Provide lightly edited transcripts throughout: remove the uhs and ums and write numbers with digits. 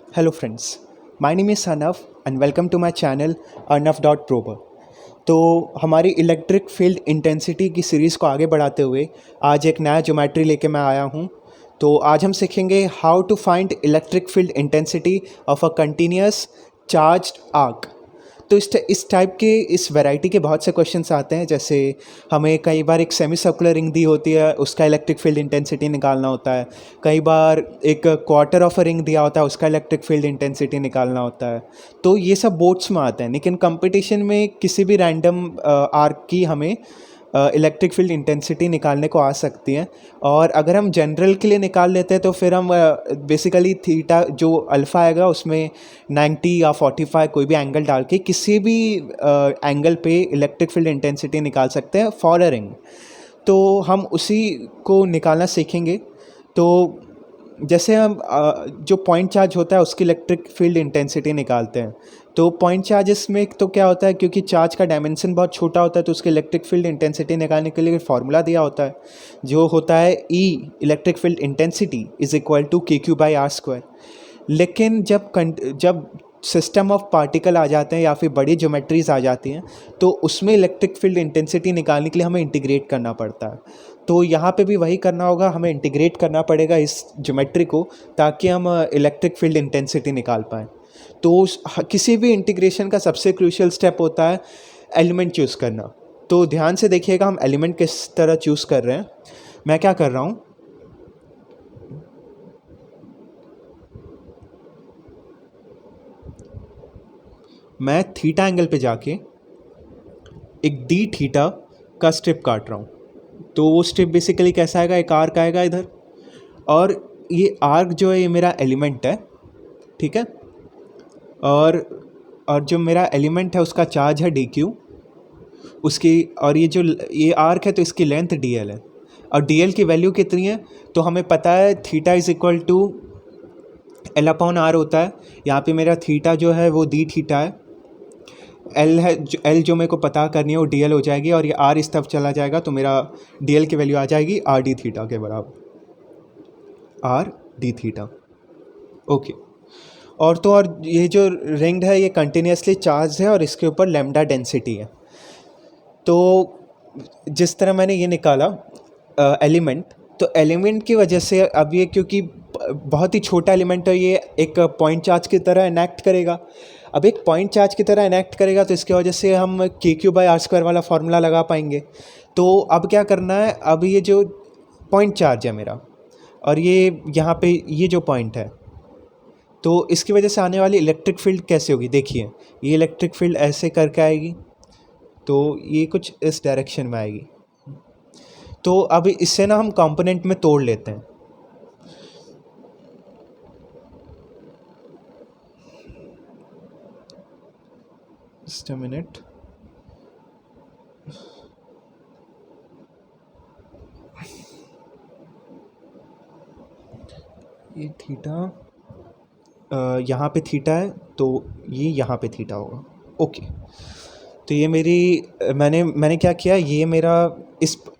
Hello friends, my name is Arnav and welcome to my channel arnav.prober। तो हमारी electric field intensity की series को आगे बढ़ाते हुए आज एक नया ज्योमेट्री लेके मैं आया हूँ। तो आज हम सीखेंगे how to find electric field intensity of a continuous charged arc. तो इस टाइप के इस वैरायटी के बहुत से क्वेश्चंस आते हैं। जैसे हमें कई बार एक सेमी सर्कुलर रिंग दी होती है, उसका इलेक्ट्रिक फील्ड इंटेंसिटी निकालना होता है। कई बार एक क्वार्टर ऑफ अ रिंग दिया होता है, उसका इलेक्ट्रिक फील्ड इंटेंसिटी निकालना होता है। तो ये सब बोर्ड्स में आते हैं, लेकिन कंपटीशन में किसी भी रैंडम आर्क की हमें इलेक्ट्रिक फील्ड इंटेंसिटी निकालने को आ सकती है। और अगर हम जनरल के लिए निकाल लेते हैं तो फिर हम बेसिकली थीटा जो अल्फ़ा आएगा उसमें 90 या 45 कोई भी एंगल डाल के किसी भी एंगल पे इलेक्ट्रिक फील्ड इंटेंसिटी निकाल सकते हैं फॉर अ रिंग। तो हम उसी को निकालना सीखेंगे। तो जैसे हम जो पॉइंट चार्ज होता है उसकी इलेक्ट्रिक फील्ड इंटेंसिटी निकालते हैं। तो पॉइंट चार्जेस में तो क्या होता है, क्योंकि चार्ज का डायमेंशन बहुत छोटा होता है तो उसकी इलेक्ट्रिक फील्ड इंटेंसिटी निकालने के लिए फार्मूला दिया होता है, जो होता है E electric field intensity is equal to KQ/R²। लेकिन जब सिस्टम ऑफ पार्टिकल आ जाते हैं या फिर बड़ी ज्योमेट्रीज आ जाती हैं तो उसमें इलेक्ट्रिक फील्ड इंटेंसिटी निकालने के लिए हमें इंटीग्रेट करना पड़ता है। तो यहाँ पे भी वही करना होगा, हमें इंटीग्रेट करना पड़ेगा इस ज्योमेट्री को ताकि हम इलेक्ट्रिक फील्ड इंटेंसिटी निकाल पाएँ। तो किसी भी इंटीग्रेशन का सबसे क्रूशियल स्टेप होता है एलिमेंट चूज़ करना। तो ध्यान से देखिएगा हम एलिमेंट किस तरह चूज़ कर रहे हैं। मैं क्या कर रहा हूँ, मैं थीटा एंगल पे जाके एक डी थीटा का स्ट्रिप काट रहा हूँ। तो वो स्ट्रिप बेसिकली कैसा आएगा, एक आर्क आएगा इधर, और ये आर्क जो है ये मेरा एलिमेंट है, ठीक है। और जो मेरा एलिमेंट है उसका चार्ज है DQ उसकी, और ये आर्क है तो इसकी लेंथ DL है। और DL की वैल्यू कितनी है, तो हमें पता है theta is equal to L/R होता है। यहाँ पे मेरा थीटा जो है वो डी थीटा है, L है L जो मेरे को पता करनी है वो DL हो जाएगी, और ये R इस तरफ चला जाएगा तो मेरा DL की वैल्यू आ जाएगी RD थीटा के बराबर, RD थीटा। ओके। और ये जो रिंग है ये कंटिन्यूसली चार्ज है और इसके ऊपर लैम्डा डेंसिटी है। तो जिस तरह मैंने ये निकाला एलिमेंट, तो एलिमेंट की वजह से अब ये क्योंकि बहुत ही छोटा एलिमेंट है, ये एक पॉइंट चार्ज की तरह इनेक्ट करेगा। अब एक पॉइंट चार्ज की तरह इनेक्ट करेगा तो इसकी वजह से हम KQ/R² वाला फार्मूला लगा पाएंगे। तो अब क्या करना है, अब ये जो पॉइंट चार्ज है मेरा और ये यहाँ पे ये जो पॉइंट है, तो इसकी वजह से आने वाली इलेक्ट्रिक फील्ड कैसे होगी, देखिए ये इलेक्ट्रिक फील्ड ऐसे करके आएगी, तो ये कुछ इस डायरेक्शन में आएगी। तो अब इससे ना हम कंपोनेंट में तोड़ लेते हैं। जस्ट अ मिनट, ये थीटा यहाँ पे थीटा है तो ये यहाँ पे थीटा होगा। ओके। तो ये मैंने क्या किया, ये मेरा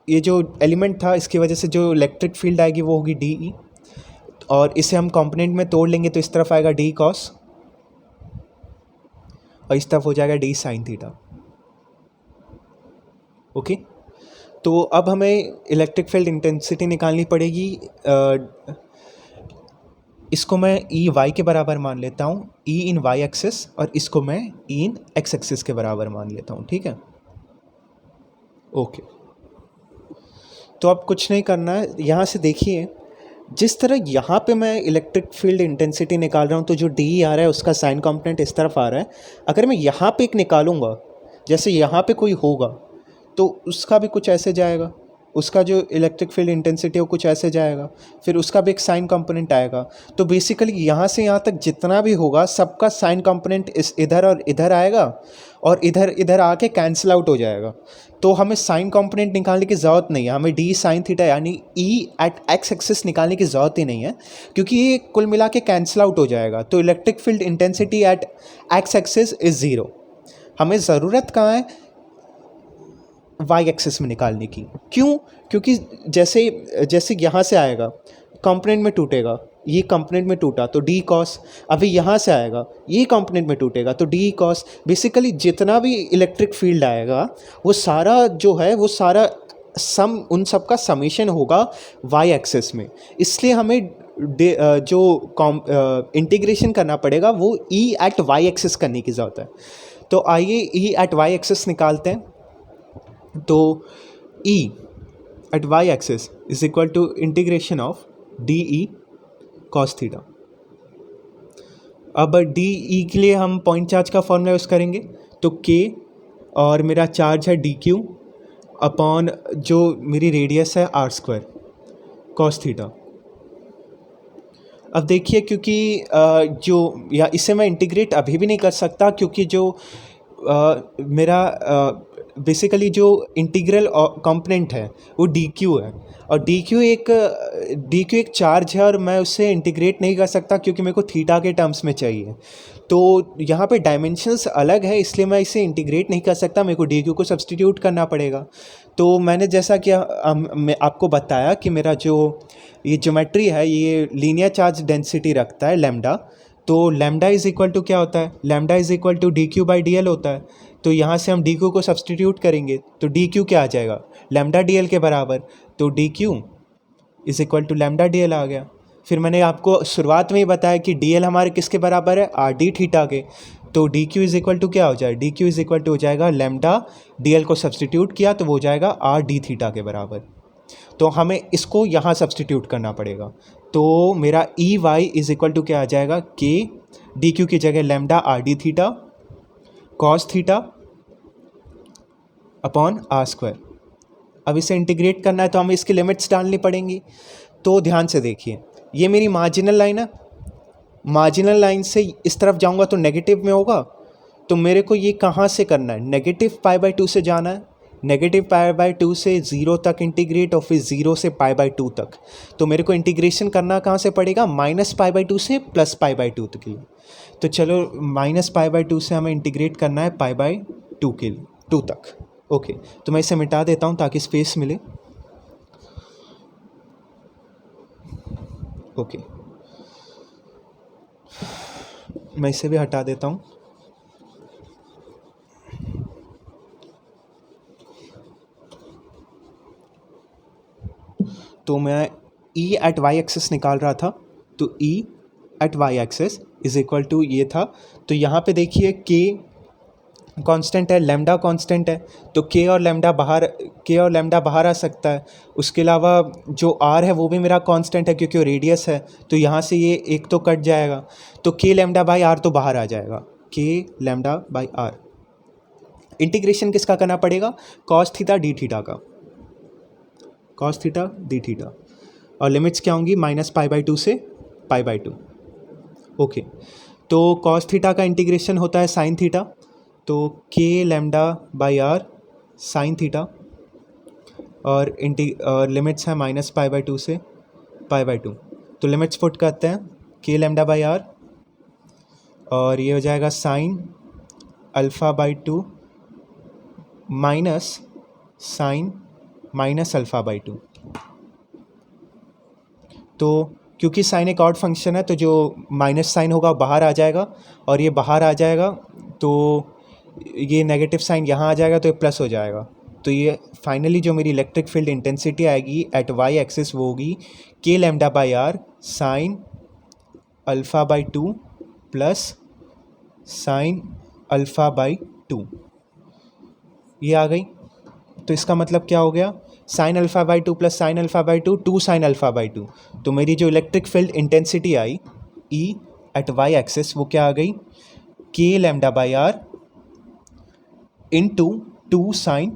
ये जो एलिमेंट था इसकी वजह से जो इलेक्ट्रिक फील्ड आएगी वो होगी DE, और इसे हम कंपोनेंट में तोड़ लेंगे तो इस तरफ आएगा D cos और इस तरफ हो जाएगा D sin थीटा। ओके। तो अब हमें इलेक्ट्रिक फील्ड इंटेंसिटी निकालनी पड़ेगी। इसको मैं EY के बराबर मान लेता हूँ, E इन Y एक्सिस, और इसको मैं E इन X एक्सिस के बराबर मान लेता हूँ, ठीक है। ओके। तो अब कुछ नहीं करना है, यहाँ से देखिए जिस तरह यहाँ पे मैं इलेक्ट्रिक फील्ड इंटेंसिटी निकाल रहा हूँ तो जो DE आ रहा है उसका साइन कंपोनेंट इस तरफ आ रहा है। अगर मैं यहाँ पे एक निकालूंगा, जैसे यहाँ पे कोई होगा तो उसका भी कुछ ऐसे जाएगा, उसका जो इलेक्ट्रिक फील्ड इंटेंसिटी है वो कुछ ऐसे जाएगा, फिर उसका भी एक साइन कंपोनेंट आएगा। तो बेसिकली यहाँ से यहाँ तक जितना भी होगा सबका साइन कंपोनेंट इस इधर और इधर आएगा, और इधर इधर आके कैंसिल आउट हो जाएगा। तो हमें साइन कंपोनेंट निकालने की ज़रूरत नहीं है, हमें D sin थीटा यानी E एट X एक्सिस निकालने की ज़रूरत ही नहीं है, क्योंकि ये कुल मिला के कैंसिल आउट हो जाएगा। तो electric field intensity at X axis is 0। हमें ज़रूरत कहाँ है, Y एक्सिस में निकालने की। क्यों, क्योंकि जैसे जैसे यहाँ से आएगा कंपोनेंट में टूटेगा, ये कंपोनेंट में टूटा तो डी कॉस, अभी यहाँ से आएगा ये कंपोनेंट में टूटेगा तो डी कॉस। बेसिकली जितना भी इलेक्ट्रिक फील्ड आएगा वो सारा जो है वो सारा सम उन सब का समेशन होगा वाई एक्सेस में। इसलिए हमें जो इंटीग्रेशन करना पड़ेगा वो ई एट वाई एक्सेस करने की ज़रूरत है। तो आइए ई एट वाई एक्सेस निकालते हैं। तो E at Y axis is equal to integration of D E cos theta. अब डी ई के लिए हम पॉइंट चार्ज का फॉर्मूला यूज़ करेंगे, तो के और मेरा चार्ज है डी क्यू अपॉन जो मेरी रेडियस है आर स्क्वायर कॉस थीटा। अब देखिए क्योंकि जो या इसे मैं इंटीग्रेट अभी भी नहीं कर सकता क्योंकि जो मेरा बेसिकली जो इंटीग्रल कंपोनेंट है वो डी क्यू है और डी क्यू एक चार्ज है और मैं उससे इंटीग्रेट नहीं कर सकता क्योंकि मेरे को थीटा के टर्म्स में चाहिए। तो यहाँ पे डायमेंशंस अलग है इसलिए मैं इसे इंटीग्रेट नहीं कर सकता, मेरे को डी क्यू को सब्सटीट्यूट करना पड़ेगा। तो मैंने जैसा कि मैं आपको बताया कि मेरा जो ये ज्योमेट्री है ये लीनियर चार्ज डेंसिटी रखता है लैम्डा। तो लैम्डा इज़ इक्वल टू क्या होता है, lambda is equal to d q by d l होता है। तो यहाँ से हम डी क्यू को सब्सटीट्यूट करेंगे तो डी क्यू क्या आ जाएगा, लैम्डा डी एल के बराबर। तो D Q is equal to lambda D L आ गया। फिर मैंने आपको शुरुआत में ही बताया कि डी एल हमारे किसके बराबर है, आर डी थीटा के। तो D Q is equal to क्या हो जाए, d Q is equal to हो जाएगा लैम्डा डी एल को सब्सटीट्यूट किया तो वो हो जाएगा आर डी थीटा के बराबर। तो हमें इसको यहाँ सब्सटीट्यूट करना पड़ेगा। तो मेरा E y is equal to क्या आ जाएगा, के डी क्यू की जगह lambda r d theta cos theta upon r square. अब इसे इंटीग्रेट करना है तो हमें इसकी लिमिट्स डालनी पड़ेंगी। तो ध्यान से देखिए ये मेरी मार्जिनल लाइन है, मार्जिनल लाइन से इस तरफ जाऊंगा तो नेगेटिव में होगा। तो मेरे को ये कहाँ से करना है, नेगेटिव पाई बाई 2 से जाना है, नेगेटिव पाई बाई 2 से 0 तक इंटीग्रेट और फिर 0 से पाई बाई 2 तक। तो मेरे को इंटीग्रेशन करना कहाँ से पड़ेगा, माइनस पाई बाई 2 से प्लस पाई बाई 2 तक के लिए। तो चलो माइनस पाई बाई 2 से हमें इंटीग्रेट करना है पाई बाई 2 के लिए 2 तक। ओके तो मैं इसे मिटा देता हूँ ताकि स्पेस मिले। ओके मैं इसे भी हटा देता हूँ। तो मैं ई एट वाई एक्सेस निकाल रहा था, तो E at Y axis is equal to ये था। तो यहाँ पे देखिए के कांस्टेंट है, लैम्डा कांस्टेंट है, तो के और लैम्डा बाहर आ सकता है। उसके अलावा जो आर है वो भी मेरा कांस्टेंट है क्योंकि वो रेडियस है, तो यहाँ से ये एक तो कट जाएगा तो के लैम्डा बाई आर तो बाहर आ जाएगा, के लैम्डा बाई आर। इंटीग्रेशन किसका करना पड़ेगा, कॉस थीटा डी थीटा का, कॉस थीटा डी थीटा। और लिमिट्स क्या होंगी, माइनस पाई बाई 2 से पाई बाई 2। ओके तो कॉस थीटा का इंटीग्रेशन होता है साइन थीटा, तो k lambda by r sine theta और लिमिट्स हैं माइनस पाई बाई 2 से पाई बाई 2। तो लिमिट्स पुट करते हैं, के लैम्डा बाई आर और ये हो जाएगा sine alpha by 2 minus sine minus alpha by 2। तो क्योंकि साइन एक ऑड फंक्शन है तो जो माइनस साइन होगा बाहर आ जाएगा और ये बाहर आ जाएगा तो ये नेगेटिव साइन यहाँ आ जाएगा तो ये प्लस हो जाएगा। तो ये फाइनली जो मेरी इलेक्ट्रिक फील्ड इंटेंसिटी आएगी एट वाई एक्सिस वो होगी k lambda by r sine alpha by 2 plus sine alpha by 2। ये आ गई। तो इसका मतलब क्या हो गया, sine alpha by 2 plus sine alpha by 2 2 sine alpha by 2। तो मेरी जो इलेक्ट्रिक फील्ड इंटेंसिटी आई ई एट वाई एक्सिस वो क्या आ गई, k lambda by r into 2 sine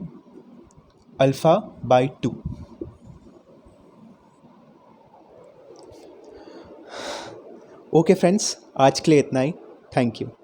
alpha by 2। Okay friends, आज के लिए इतना ही। Thank you.